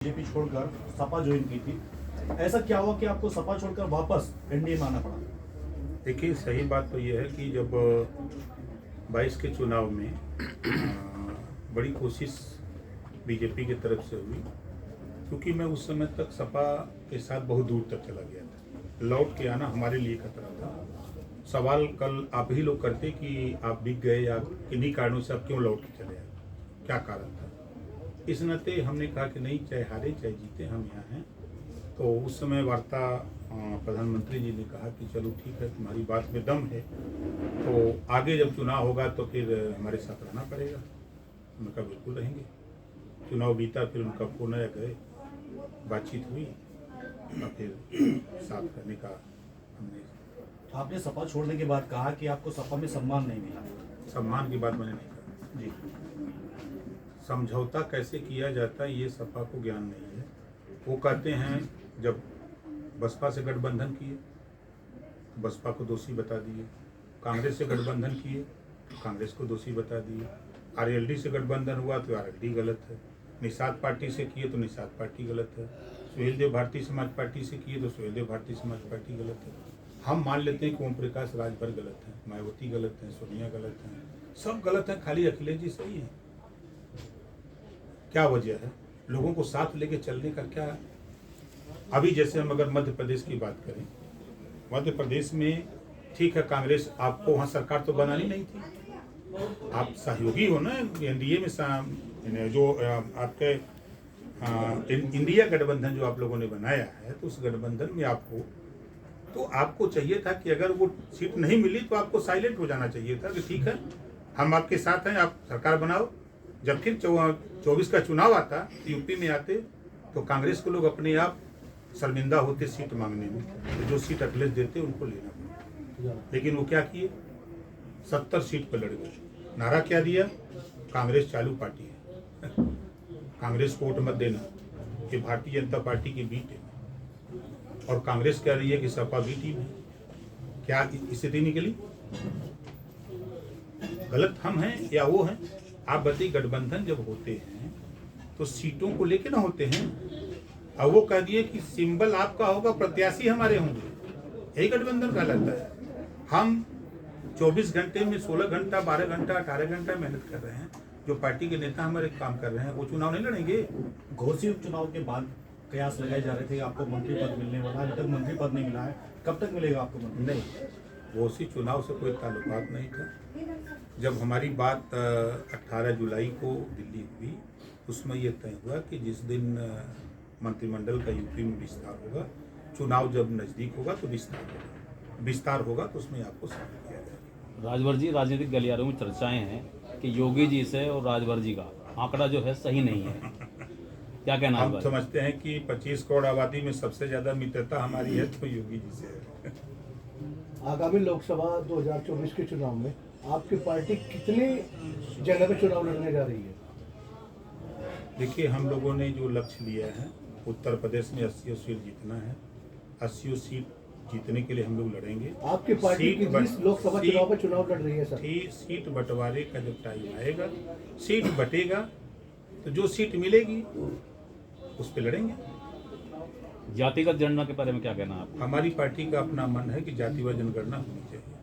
BJP छोड़कर Sapa join की थी, ऐसा क्या हुआ कि आपको सपा छोड़कर वापस एनडीए में आना पड़ा? देखिए, सही बात तो ये है कि जब 22 के चुनाव में बड़ी कोशिश बीजेपी की तरफ से हुई, क्योंकि मैं उस समय तक सपा के साथ बहुत दूर तक चला गया था। लौट के आना हमारे लिए खतरा था। सवाल कल आप ही लोग करते कि आप बिक गए या किन्हीं कारणों से आप क्यों लौट के चले आए, क्या कारण था। इस नाते हमने कहा कि नहीं, चाहे हारे चाहे जीते, हम यहाँ हैं। तो उस समय वार्ता प्रधानमंत्री जी ने कहा कि चलो ठीक है, तुम्हारी बात में दम है, तो आगे जब चुनाव होगा तो फिर हमारे साथ रहना पड़ेगा। उनका बिल्कुल रहेंगे। चुनाव बीता, फिर उनका फोन आया, गए, बातचीत हुई और फिर साथ रहने का हमने। आपने सपा छोड़ने के बाद कहा कि आपको सपा में सम्मान नहीं मिला। सम्मान की बात मैंने नहीं कहा जी, समझौता कैसे किया जाता है ये सपा को ज्ञान नहीं है। वो कहते हैं जब बसपा से गठबंधन किए, बसपा को दोषी बता दिए, कांग्रेस से गठबंधन किए तो कांग्रेस को दोषी बता दिए, आरएलडी से गठबंधन हुआ तो आरएलडी गलत है, निषाद पार्टी से किए तो निषाद पार्टी गलत है, सुहेलदेव भारतीय समाज पार्टी से किए तो सुहेलदेव भारतीय समाज पार्टी गलत है। हम मान लेते हैं कि ओम प्रकाश राजभर गलत है, मायावती गलत है, सोनिया गलत है, सब गलत है, खाली अखिलेश जी सही है। क्या वजह है? लोगों को साथ लेके चलने का क्या? अभी जैसे हम अगर मध्य प्रदेश की बात करें, मध्य प्रदेश में ठीक है, कांग्रेस, आपको वहाँ सरकार तो बनानी नहीं थी, आप सहयोगी हो ना एनडीए में। जो आपके इंडिया गठबंधन जो आप लोगों ने बनाया है, तो उस गठबंधन में आपको चाहिए था कि अगर वो सीट नहीं मिली तो आपको साइलेंट हो जाना चाहिए था कि ठीक है, हम आपके साथ हैं, आप सरकार बनाओ। जब फिर 24 का चुनाव आता, यूपी में आते, तो कांग्रेस को लोग अपने आप शर्मिंदा होते सीट मांगने में, तो जो सीट अखिलेश देते उनको लेना पड़ा। लेकिन वो क्या किए, 70 सीट पर लड़ गए। नारा क्या दिया? कांग्रेस चालू पार्टी है, कांग्रेस को वोट मत देना, ये भारतीय जनता पार्टी की बी टीम है। और कांग्रेस कह रही है कि सपा बी टीम है। क्या स्थिति निकली? गलत हम हैं या वो हैं? आप बताइए। गठबंधन जब होते हैं तो सीटों को लेके ना होते हैं। अब वो कह दिए कि सिंबल आपका होगा, प्रत्याशी हमारे होंगे, यही गठबंधन कहलाता है। हम 24 घंटे में 16 घंटा, 12 घंटा, 18 घंटा मेहनत कर रहे हैं। जो पार्टी के नेता हमारे काम कर रहे हैं, वो चुनाव नहीं लड़ेंगे। घोषित उपचुनाव के बाद कयास लगाए जा रहे थे आपको मंत्री पद मिलने वाला, अभी तक मंत्री पद नहीं मिला है, कब तक मिलेगा आपको मंत्री? नहीं, घोषित चुनाव से कोई ताल्लुकात नहीं था। जब हमारी बात 18 जुलाई को दिल्ली हुई, उसमें यह तय हुआ कि जिस दिन मंत्रिमंडल का यूपी में विस्तार होगा, चुनाव जब नज़दीक होगा तो विस्तार होगा तो उसमें आपको शामिल किया जाएगा। राजभर जी, राजनीतिक गलियारों में चर्चाएं हैं कि योगी जी से और राजभर जी का आंकड़ा जो है सही नहीं है, क्या कहना है? हम समझते हैं कि 25 करोड़ आबादी में सबसे ज्यादा मित्रता हमारी है तो योगी जी से है। आगामी लोकसभा 2024 के चुनाव में आपकी पार्टी कितनी जगह पे चुनाव लड़ने जा रही है? देखिए, हम लोगों ने जो लक्ष्य लिया है, उत्तर प्रदेश में 80 सीट जीतना है। 80 सीट जीतने के लिए हम लोग लड़ेंगे। आपकी पार्टी किस लोकसभा चुनाव पर चुनाव लड़ रही है सर? सीट बंटवारे का जब टाइम आएगा, सीट बटेगा तो जो सीट मिलेगी उस पर लड़ेंगे। जातिगत जनगणना के बारे में क्या कहना है आपका? हमारी पार्टी का अपना मन है कि जातिवार जनगणना होनी चाहिए।